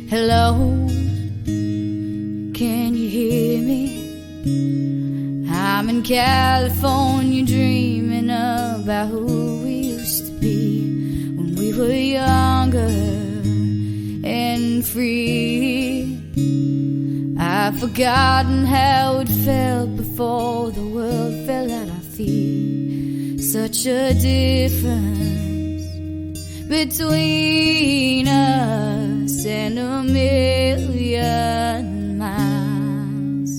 Hello, can you hear me? I'm in California dreaming about who we used to be when we were younger and free. I've forgotten how it felt before the world fell at our feet. Such a difference between us and a million miles.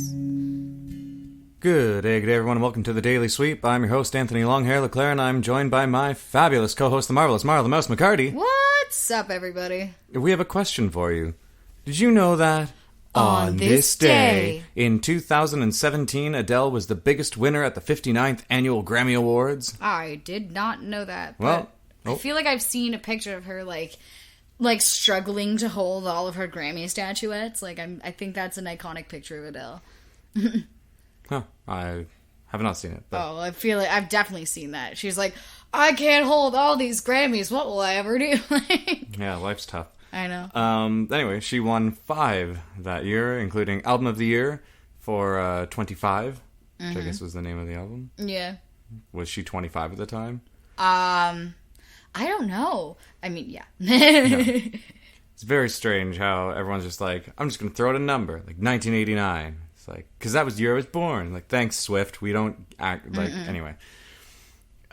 Good day, everyone, and welcome to the Daily Sweep. I'm your host, Anthony Longhair Leclair, and I'm joined by my fabulous co-host, the marvelous Marla the Mouse McHardy. What's up, everybody? We have a question for you. Did you know that on this day in 2017, Adele was the biggest winner at the 59th Annual Grammy Awards? I did not know that. Well, I feel like I've seen a picture of her, like struggling to hold all of her Grammy statuettes. I think that's an iconic picture of Adele. Huh, I have not seen it. But... Oh, I feel like I've definitely seen that. She's like, I can't hold all these Grammys. What will I ever do? Yeah, life's tough. I know. Anyway, she won 5 that year, including Album of the Year for 25, which I guess was the name of the album. Yeah. Was she 25 at the time? I don't know. I mean, yeah. No. It's very strange how everyone's just like, I'm just going to throw out a number, like 1989. It's like, because that was the year I was born. Like, thanks, Swift. We don't act like, anyway.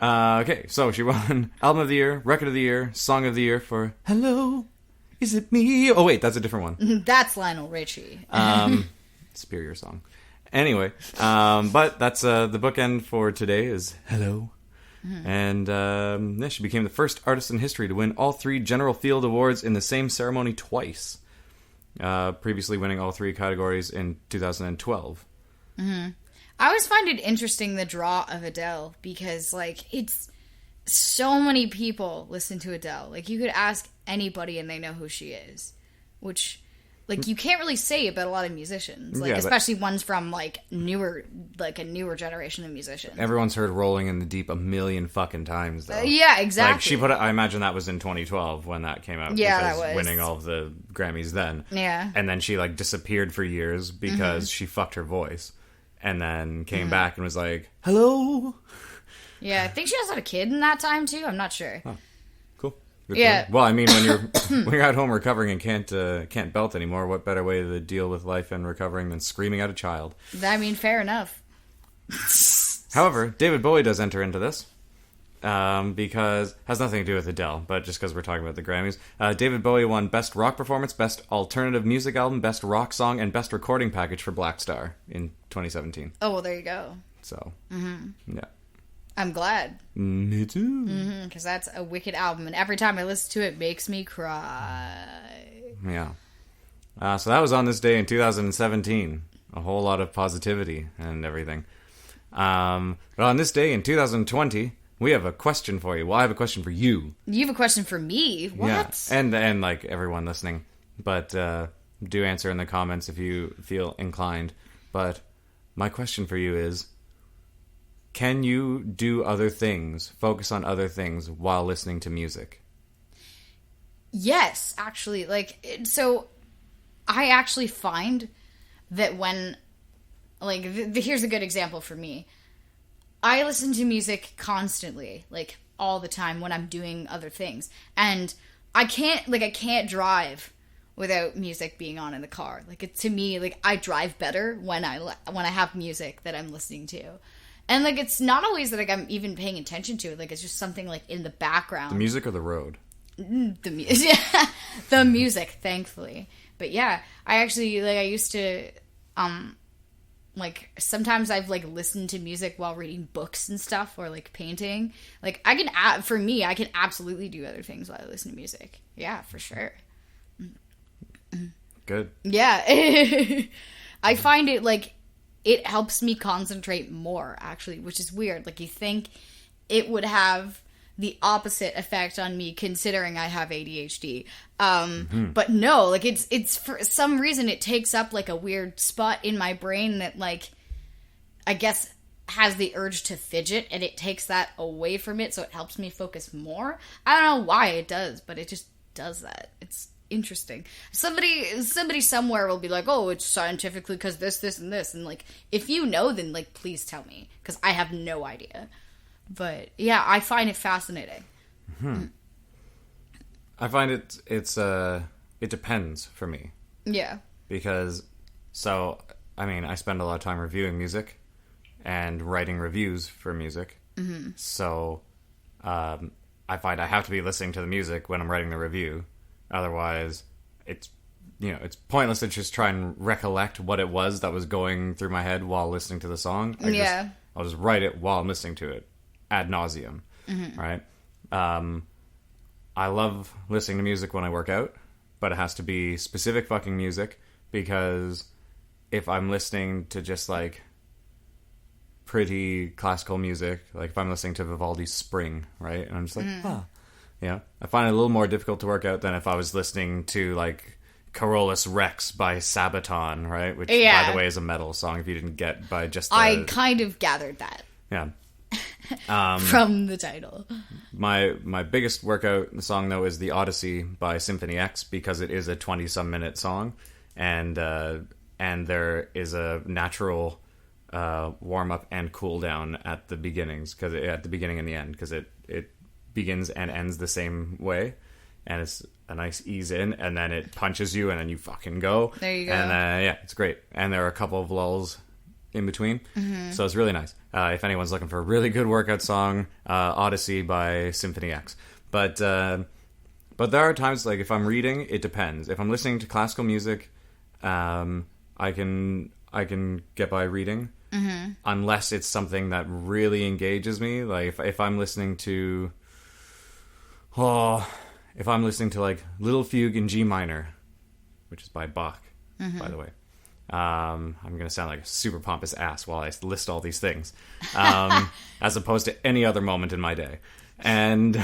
Okay, so she won Album of the Year, Record of the Year, Song of the Year for Hello, Is It Me? Oh, wait, that's a different one. That's Lionel Richie. Superior song. Anyway, but that's the bookend for today is Hello. And she became the first artist in history to win all 3 General Field Awards in the same ceremony twice, previously winning all 3 categories in 2012. I always find it interesting, the draw of Adele, because, it's so many people listen to Adele. Like, you could ask anybody and they know who she is, which... you can't really say about a lot of musicians, especially ones from, a newer generation of musicians. Everyone's heard Rolling in the Deep a million fucking times, though. Yeah, exactly. She put it, I imagine that was in 2012 when that came out. Yeah, because that was. winning all of the Grammys then. Yeah. And then she, disappeared for years because she fucked her voice. And then came back and was like, hello? Yeah, I think she also had a kid in that time, too. I'm not sure. Huh. Cool. Good yeah. Well, I mean, when you're at home recovering and can't belt anymore, what better way to deal with life and recovering than screaming at a child? I mean, fair enough. However, David Bowie does enter into this because it has nothing to do with Adele, but just because we're talking about the Grammys. David Bowie won Best Rock Performance, Best Alternative Music Album, Best Rock Song, and Best Recording Package for Black Star in 2017. Oh, well, there you go. So, yeah. I'm glad. Me too. Because that's a wicked album, and every time I listen to it, it makes me cry. Yeah. So that was on this day in 2017. A whole lot of positivity and everything. But on this day in 2020, we have a question for you. Well, I have a question for you. You have a question for me? What? Yeah. And everyone listening. But do answer in the comments if you feel inclined. But my question for you is... Can you do other things, focus on other things while listening to music? Yes, actually. So I actually find that when, here's a good example for me. I listen to music constantly, all the time when I'm doing other things. And I can't drive without music being on in the car. To me, I drive better when I have music that I'm listening to. And, it's not always that, I'm even paying attention to it. It's just something, in the background. The music or the road? The music, thankfully. But, yeah, I actually, I used to, sometimes I've, listened to music while reading books and stuff, or, painting. I can absolutely do other things while I listen to music. Yeah, for sure. Good. Yeah. I find it, it helps me concentrate more, actually, which is weird. You think it would have the opposite effect on me, considering I have ADHD. But no, it's for some reason it takes up, a weird spot in my brain that, I guess has the urge to fidget, and it takes that away from it, so it helps me focus more. I don't know why it does, but it just does that. It's interesting. Somebody somewhere will be like, oh, it's scientifically because this, and this. And, like, if you know, then, like, please tell me. Because I have no idea. But, yeah, I find it fascinating. I find it depends for me. Yeah. Because, I spend a lot of time reviewing music and writing reviews for music. Mm-hmm. So, I find I have to be listening to the music when I'm writing the review. Otherwise, it's pointless to just try and recollect what it was that was going through my head while listening to the song. I'll just write it while I'm listening to it ad nauseum, right? I love listening to music when I work out, but it has to be specific fucking music, because if I'm listening to just, like, pretty classical music, like if I'm listening to Vivaldi's Spring, right? And I'm just like, I find it a little more difficult to work out than if I was listening to, like, Carolus Rex by Sabaton, right? Which, by the way, is a metal song, if you didn't get by just the... I kind of gathered that. Yeah. From the title. My biggest workout song, though, is The Odyssey by Symphony X, because it is a 20-some minute song, and there is a natural warm up and cool down at the beginnings, at the beginning and the end, because it begins and ends the same way, and it's a nice ease in, and then it punches you, and then you fucking go. There you go. And it's great. And there are a couple of lulls in between, so it's really nice. If anyone's looking for a really good workout song, Odyssey by Symphony X. But there are times, like, if I'm reading, it depends. If I'm listening to classical music, I can get by reading, unless it's something that really engages me. Like if I'm listening to, like, Little Fugue in G minor, which is by Bach, by the way. I'm going to sound like a super pompous ass while I list all these things, as opposed to any other moment in my day. And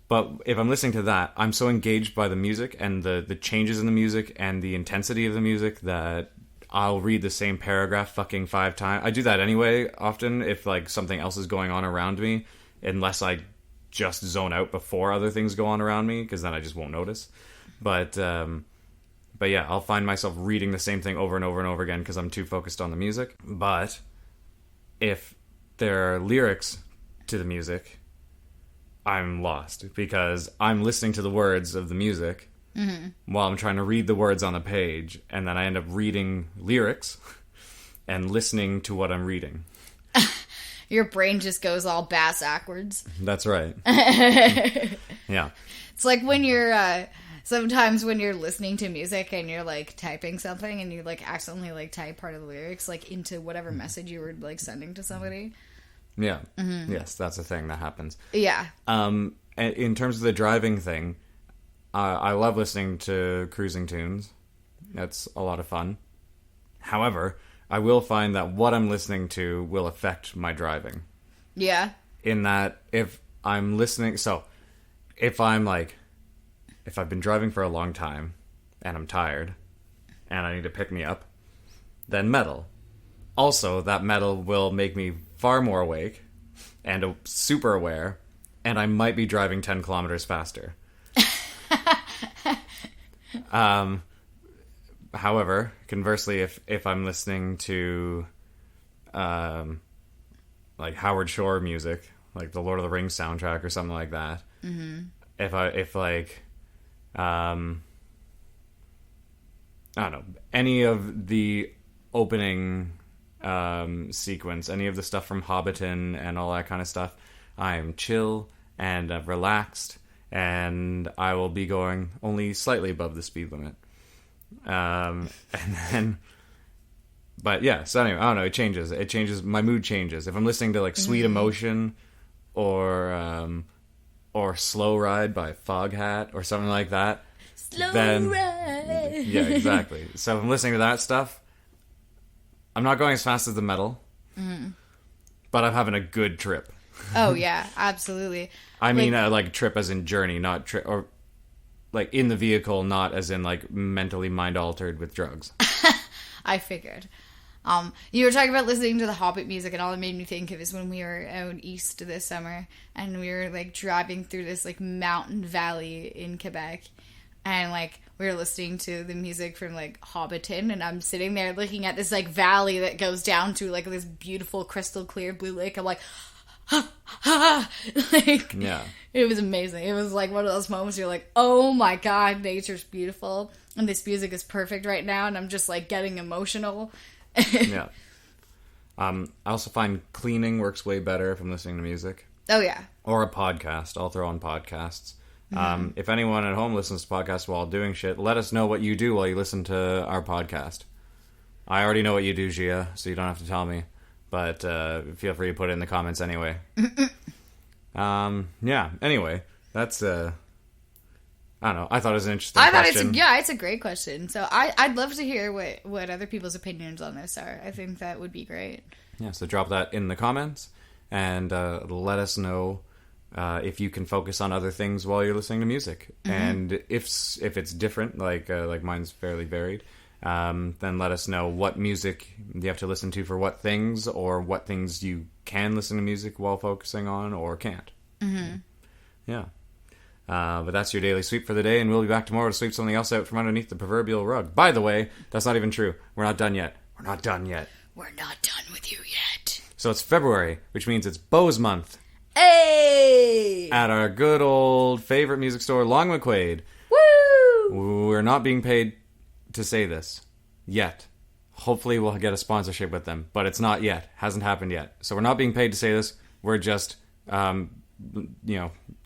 but if I'm listening to that, I'm so engaged by the music and the changes in the music and the intensity of the music that I'll read the same paragraph fucking 5 times. I do that anyway, often, if, like, something else is going on around me, unless I just zone out before other things go on around me, because then I just won't notice. But yeah, I'll find myself reading the same thing over and over and over again because I'm too focused on the music. But if there are lyrics to the music, I'm lost, because I'm listening to the words of the music while I'm trying to read the words on the page, and then I end up reading lyrics and listening to what I'm reading. Your brain just goes all bass backwards. That's right. Yeah. It's like when you're... sometimes when you're listening to music and you're, like, typing something and you, like, accidentally, like, type part of the lyrics, like, into whatever message you were, like, sending to somebody. Yeah. Yes, that's a thing that happens. Yeah. In terms of the driving thing, I love listening to cruising tunes. That's a lot of fun. However, I will find that what I'm listening to will affect my driving. Yeah. In that, if I'm listening... So, if I've been driving for a long time, and I'm tired, and I need to pick me up, then metal. Also, that metal will make me far more awake, and super aware, and I might be driving 10 kilometers faster. However, conversely, if I'm listening to, like, Howard Shore music, like the Lord of the Rings soundtrack or something like that, I don't know, any of the opening sequence, any of the stuff from Hobbiton and all that kind of stuff, I am chill and relaxed, and I will be going only slightly above the speed limit. And then, but yeah, so anyway, I don't know, it changes, my mood changes. If I'm listening to, like, Sweet Emotion or Slow Ride by Foghat or something like that, Ride. Yeah, exactly. So if I'm listening to that stuff, I'm not going as fast as the metal, but I'm having a good trip. Oh yeah, absolutely. I mean, like, trip as in journey, not trip, or like in the vehicle, not as in, like, mentally mind altered with drugs. I figured. You were talking about listening to the Hobbit music, and all it made me think of is when we were out east this summer, and we were, like, driving through this, like, mountain valley in Quebec, and like we were listening to the music from like Hobbiton, and I'm sitting there looking at this like valley that goes down to like this beautiful crystal clear blue lake. I'm like, ha, ha, like, Yeah. It was amazing. It was like one of those moments where you're like, oh my god, nature's beautiful, and this music is perfect right now, and I'm just like getting emotional. Yeah. I also find cleaning works way better if I'm listening to music. Oh yeah. Or a podcast. I'll throw on podcasts. If anyone at home listens to podcasts while doing shit, let us know what you do while you listen to our podcast. I already know what you do, Gia, so you don't have to tell me. But feel free to put it in the comments anyway. Yeah, anyway, that's... I don't know. I thought it was an interesting question. It's a great question. So I'd love to hear what other people's opinions on this are. I think that would be great. Yeah, so drop that in the comments and let us know if you can focus on other things while you're listening to music. And if it's different, like mine's fairly varied, then let us know what music you have to listen to for what things, or what things you can listen to music while focusing on or can't. Yeah. But that's your daily sweep for the day, and we'll be back tomorrow to sweep something else out from underneath the proverbial rug. By the way, that's not even true. We're not done yet. We're not done with you yet. So it's February, which means it's Bose Month. Hey! At our good old favorite music store, Long McQuade. Woo! We're not being paid to say this yet. Hopefully we'll get a sponsorship with them, but it's not yet. Hasn't happened yet. So we're not being paid to say this. We're just,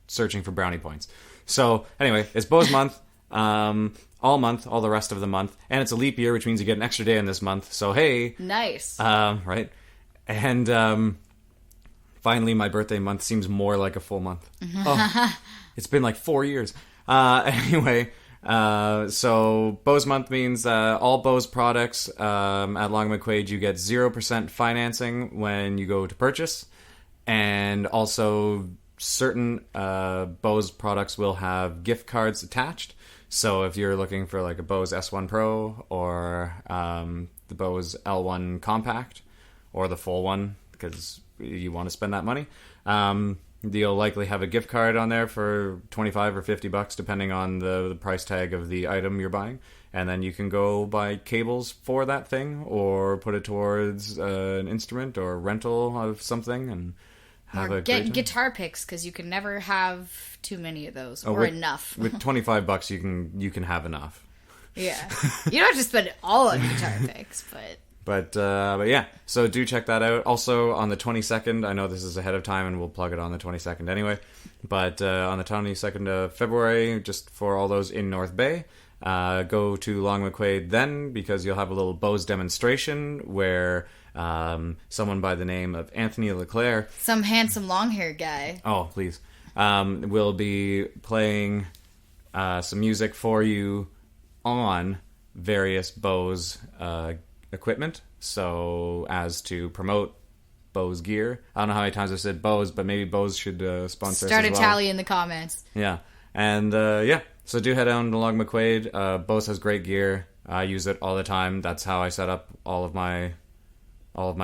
searching for brownie points. So anyway, it's Bose Month, all the rest of the month, and it's a leap year, which means you get an extra day in this month. So hey, nice. Right, and finally, my birthday month seems more like a full month. Oh, it's been like 4 years. Anyway, so Bose Month means all Bose products at Long McQuade, you get 0% financing when you go to purchase, and also certain Bose products will have gift cards attached. So if you're looking for like a Bose S1 Pro or the Bose L1 Compact or the full one because you want to spend that money, you'll likely have a gift card on there for $25 or $50 depending on the price tag of the item you're buying. And then you can go buy cables for that thing or put it towards an instrument or rental of something and or get guitar picks, because you can never have too many of those, or enough. With $25, you can have enough. Yeah, you don't have to spend it all on guitar picks, but yeah. So do check that out. Also on the 22nd, I know this is ahead of time, and we'll plug it on the 22nd anyway. But on the 22nd of February, just for all those in North Bay, go to Long McQuade then, because you'll have a little Bose demonstration where someone by the name of Anthony Leclair, some handsome long-haired guy, please, will be playing some music for you on various Bose equipment, so as to promote Bose gear. I don't know how many times I said Bose, but maybe Bose should sponsor start us as a well. tally in the comments. Yeah, and so do head down to Long McQuade. Bose has great gear. I use it all the time. That's how I set up all of my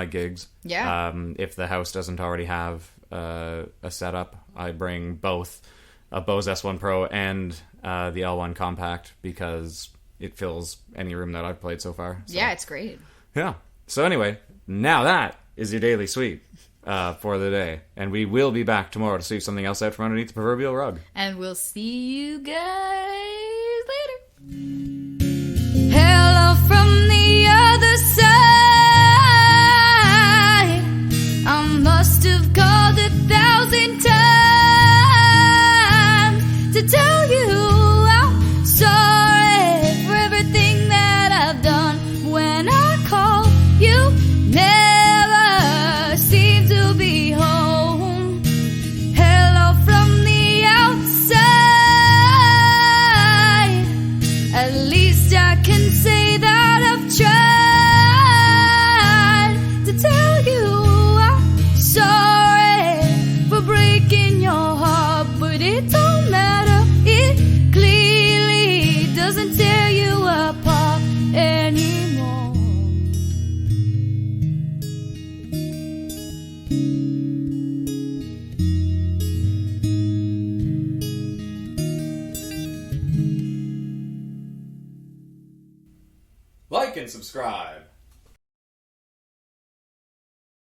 gigs. Yeah. If the house doesn't already have a setup, I bring both a Bose S1 Pro and the L1 Compact, because it fills any room that I've played so far. So. Yeah, it's great. Yeah. So anyway, now that is your daily sweep for the day. And we will be back tomorrow to sweep something else out from underneath the proverbial rug. And we'll see you guys later. Hello from the other side. I must have called 1,000 times to tell you I'm sorry for everything that I've done. When I call, you never seem to be home. Hello from the outside. At least I can say that I've tried to tell you I'm sorry for breaking your heart, but it don't matter. It clearly doesn't tear you apart anymore. Like and subscribe.